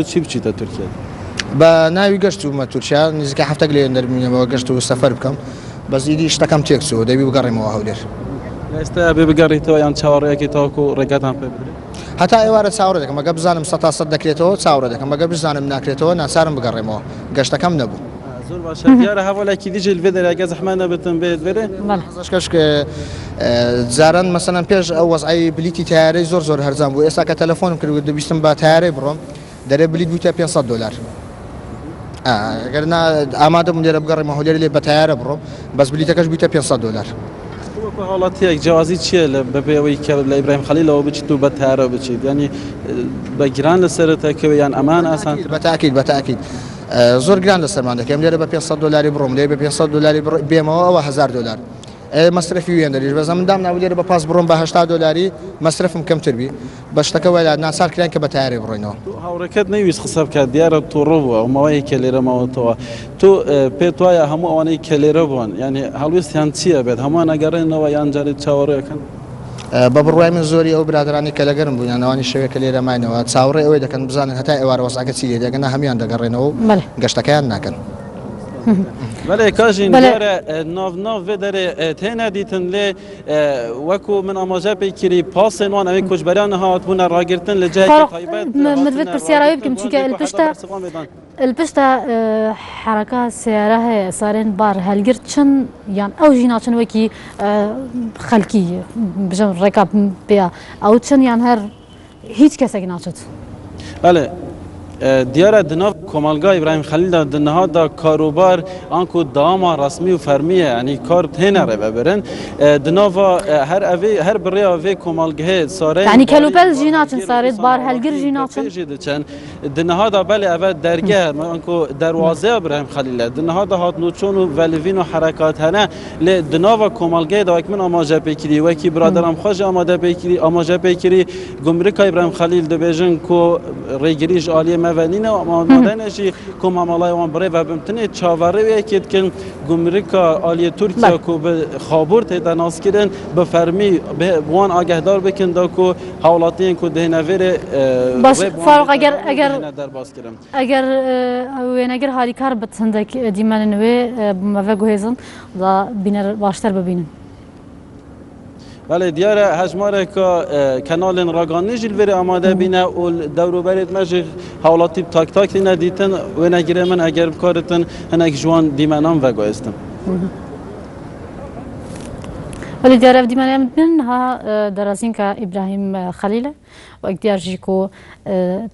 چی بچیتە تورکیا؟ بە ناوی گەشت ومە تورکیا نزیکە هەفتەک لێ دەربینەوە گەشت و سەفەر بکەم بەس ئیدی شتەکەم تێکچووە دەبی بگەڕێمەوە هەولێر ئێستا بێ بگەڕیتەوە یان چاوەڕێیەکی تاوەکو و ڕێگاتان پێ بدرێت؟ هەتا ئێوارە چاوەڕێ دەکەم ئەگە بزانم 100% دەکرێتەوە چاوەڕێ دەکەم ئەگە بزانم ناکرێتەوە ناچارم بگەڕێمەوە گەشتەکەم نەبوو. زۆر باشە دیارە هەواڵێکی دیژ لێ دەرەگە زەحمە نەبێتن بێت بێرێ؟ کەش جاران مەسەلەن پێش ئەو وەزعی بلیتی تیارەی زۆر هەرزان بوو ئێستا کە تەلەفۆنم کرد دەبیستم بە تیارەی بڕۆم دەرێ بلیت بوویتە $500 ئەگەر ئامادە بووم لێرە بگەڕێمە هەولێر لێ بە تیارە بڕۆم بەس بلیتەکەش بوویتە $500. حاڵاتیەک جیازی چییە لە بەبێەوەی کە لە ئیبراهیم خەلیلەوە بچیت و بە تیارە بچیت ینی بە گران لەسەرەتەکەوە یان ئەمان ئاسان؟ بەتاکید زۆر گران لەسەرمان دەکەم لێرە بە $500 بڕۆم لێ بە $500 بێمەوە ئەوە $1000 مەصرفی وێن دەریش بەزە مندام ناو لێرە بە پاس بڕۆم بە $80 مەصرفم کەمتر بی بە شتەکە وەلا ناسار کران کە بە تیارێ بڕۆینەوە. هاوڕێکەت نەویست قسە بکات دیارە تووڕە بووە ئەومەوەی کە لێرە ماوەتەوە تۆ پێت وایە هەموو ئەوانەی کە لێرە بوون ینی هەڵویستیان چییە بێت هەمووان ئەگەڕێنەوە یان جارێت چاوەڕێەکەن؟ بە بڕوای من زۆری ئەو برادرانی کە لەگەرم بوون ئەوانی شەوێکە لێرە ماینەوە چاوەڕێ ئەوەی دەکەن بزانن هەتا ئێوارە وەزعەکە چی لێ دەگەنە هەمیان دەگەڕێنەوە گەشتەکەیان ناکەن. بله کاژین دیاره ناو و داره تنها دیتن لی وکو من آماجه پیکری پاس نوان اوی کجبران هات بونه راگرتن لجای تایبت مدوید پرسیاره بکم چونکه البشتا حرکات سیاره سارن بار هلگرد چن یان او جینا چن وکی خلکی بجم رکاب بیا او چن یان هر هیچ کسی ناچت. بله دیاره دناف کمالگاه ابراهیم خلیل دنها دا کاروبار آنکو داما رسمی و فرمیه یعنی کار تنه رو ببرن دناف هر بری اوی کمالگاه ساره یعنی کلوپل جیناچن سارید بار هلگر جیناچن دنها دا بله اول درگه آنکو دروازه ابراهیم خلیل دنها دا هات نوچون و ولوین و حرکات هنه ل دناف کمالگاه دا اکمن آماجه پیکری و کی برادرم خوش آماجه پیکری گمرک ابراهیم خلیل دبیجن کو ریگریش عالیه مدينة ومدينة كم عملاء وانبري وبمتني تشاوري ويكيد كن جمركا آلية تركيا كو بخابور تيدا ناس كدن بفرمي بوان آگهدار بکن دا كو حولاتين كو دهنوير بس فارق اگر وينگر هالي كار بتسندك ديمان نوي بموه گوهزن دا بينر باشتر ببينن. بله دیاره هجماره که کانال راگانی جلوی آماده بینه و دورو برید مجی حالاتی تاک تاک ندیتن و نگیره من اگر بکارتن هنگ جوان دیمنام و گویستم. ولی دیاره دیمنام بین ها درازین که ابراهیم خلیله و اقدیار جیکو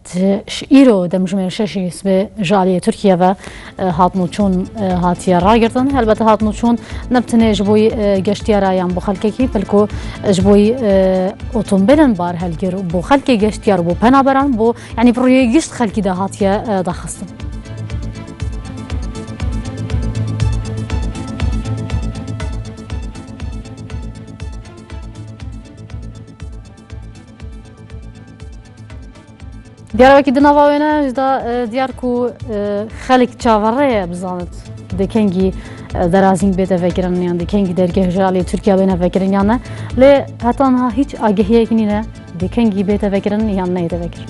تشیرو دمجمع ششی اسم جالی ترکیه و هاتنو چون هاتیه راگردن البته هاتنو چون نبتنه جبوی گشتیاره یان بخالکی کی بلکو جبوی اتومبیلن بار هلگر بخالکی گشتیار بو پنابران بو یعنی بروی گشت خالکی ده هاتیه داخستن. دیار وکی دنواوینا جدا دیار کو خلق چاوره بزند دکنگی درازین بیت فکرن یان دکنگی درگه جالی ترکیه بین فکرن یان لی حتی آنها هیچ آگهی کنی نه دکنگی بیت فکرن یان نه ایت فکر.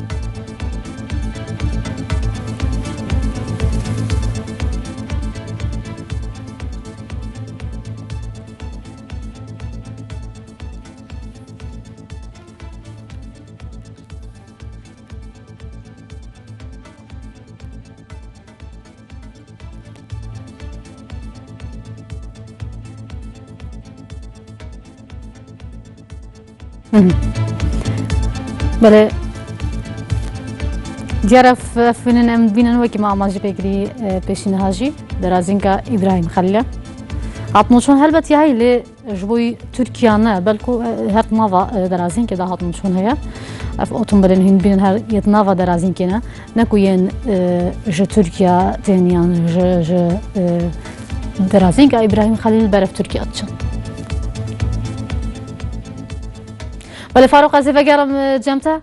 بله دیاره فنن ام بینن وکی ما آماجی بگیری پیشین هاجی درازین که ابراهیم خلیل هاتنوشون هلبتی هایی لی جبوی ترکیه نه بلکو هر نوا درازین که ده هاتنوشون هیا اف اتومبیلن هند بینن هر یت نوا درازین که نه نکوین ج ترکیه تنیان ج درازین که ابراهیم خلیل برف ترکیه اتشن. ولی فاروق از وگرم جمتا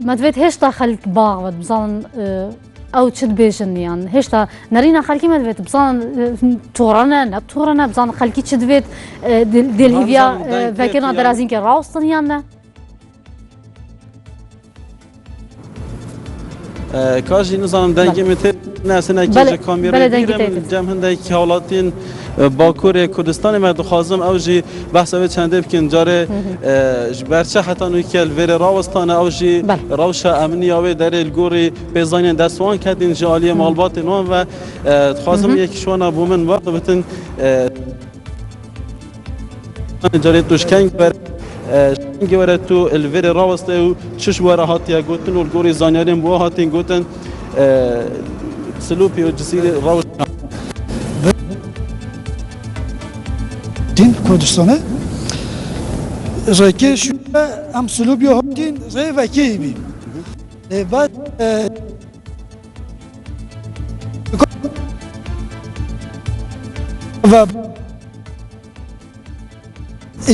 مدوید هشتا خلق باغ و بزن او چد بیشن یان هشتا نرینا خلقی مدوید بزن تورانه نب تورانه بزن خلقی چد بید دل هیویا وگرنا درازین که راستن یان نه کاژی نزانم دنگی متر نه سنه بله. که کامیرا بله، دنگی بیرم تایید. جمع هنده که حالاتین باکور کردستان ما دخوازم اوجی بحث اوی چنده بکن جاره برچه حتی نوی که الویر راوستانه اوجی بله. روش امنی اوی در الگوری پیزانین دستوان کدین جالی مالبات نوان و خوازم یک شوانا بومن وقت بتن جاره توشکنگ بر شنگی وره تو الویر راوسته و چش وره هاتیا گوتن و الگوری زانیارین بوا هاتین گوتن سلوپی و جزیره راوش دین کردستانه رکی شو ام سلوبی هاتین ری وکی بیم بعد و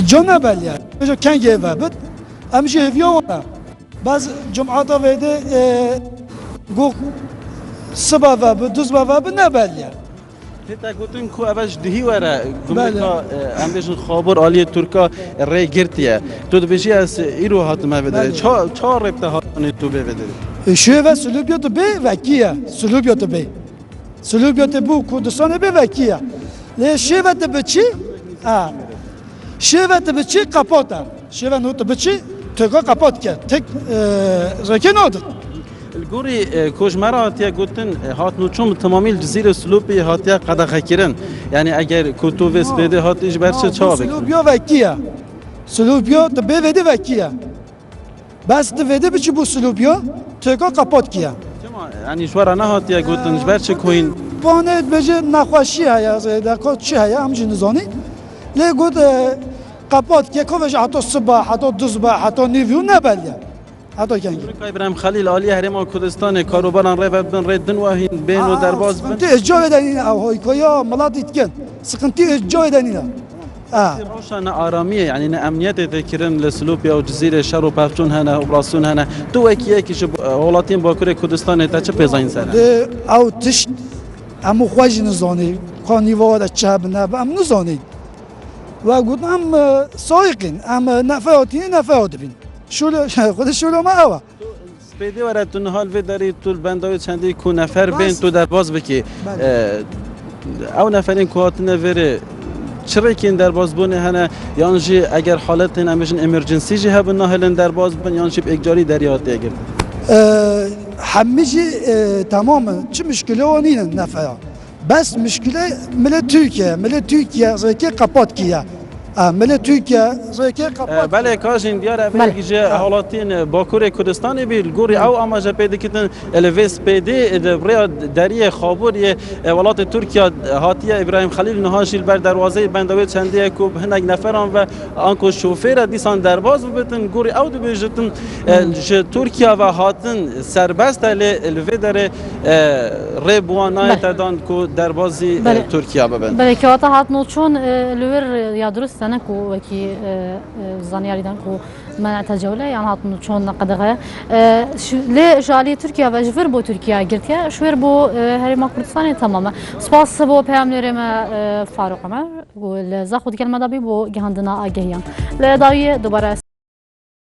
جانا بلیا بجا کنگه و بد امشي هفيا ونا باز جمعات ويدي گو سبا و دوز و نبلیا هتا گوتن کو اوش دهی وره بله. گمکا ام بیشن خابر آلی ترکا ری گرتیه تو دبیجی از ایرو هاتمه بداره بله. چهار ربطه هاتنی تو بداره شو سلوبيات بي وكيا سلوبيات بي سلوبيات بو كردستان بي وكيا ليه شيفت بچي شيفت بچي قاپوتا شيفت نوت بچي تكا قاپوت كه تك ركي نود الگوری کوچمرا هاتیا گوتن هات نوچوم تمامی جزیره سلوپی هاتیا قدغه کردن یعنی اگر کوتو وس بده هاتیش برچه چا بکن سلوبيا وكيا سلوبيا تبي ودي وكيا بس تفيدي بچي بو سلوبيا تكا قاپوت كيا یعنی شورا نه هاتیا گوتن برچه کوین بانه بجه نخوشی هیا زیده که چی هیا همچین نزانی لی گود قپات که کوش حتی صبح حتی دو صبح حتی نیویو نبلیا حتی کنگی ابراهیم خلیل عالی هرمان کردستان کاروباران ری بدن ری دن واهین بین و درباز بن سقنتی اججا دنین او هایکویا ملات ایتکن سقنتی اججا دنین روشان آرامیه یعنی نه امنیت ذکرن لسلوپیا و جزیره شر و پفچون هنه اپراسیون هنه تو یکی که ولاتین باکور کردستان تا چه پیزاین سره ده او تشت امو خواج نزانی قانی وارد چه بنابه ام نزانی و گود ام سایقین ام نفعاتی نفعات بین شلو خود شلو ما اوه سپیدی ورد تو نهال وی داری تو بندای چندی کو نفر بین تو در باز بکی او نفرین کو هاتنه وره چرا که این در باز بونه هنه یانجی اگر حالت نمیشن امرجنسی جه هب نهلن در باز بن یانجی اجاری دریات اگر همه تمام چه مشکلی و نینن نفعا بس مشکلی مل ترکیه زیکی قپات کیا مل ترکیه زیکی قپات بله کاجین دیار اولی جه حالاتین باکور کردستان بیل گوری او اما جه پیدا کتن الویس پیدی برای دری خابور ولات ترکیه هاتیه ابراهیم خلیل نهاشیل بر دروازه بندوی چندی کوب هنگ نفران و آنکو شوفیر دیسان درباز بتن گوری او دو بیجتن ترکیه و هاتن سربست الوی در ریبوانای تدان کو دربازی ترکیه ببند بله که واتا هات نوچون لور یا درست نکو وکی زانیاری دان کو منع تجوله يعني هات نوچون قدغه لی جالی ترکیه و جفر بو ترکیه گرتیه شویر بو هرما کردستان تماما سپاس بو پیاملرم فاروق عمر و لزاخود کلمه دبی بو گهاندنا آگهیان لدایی دوباره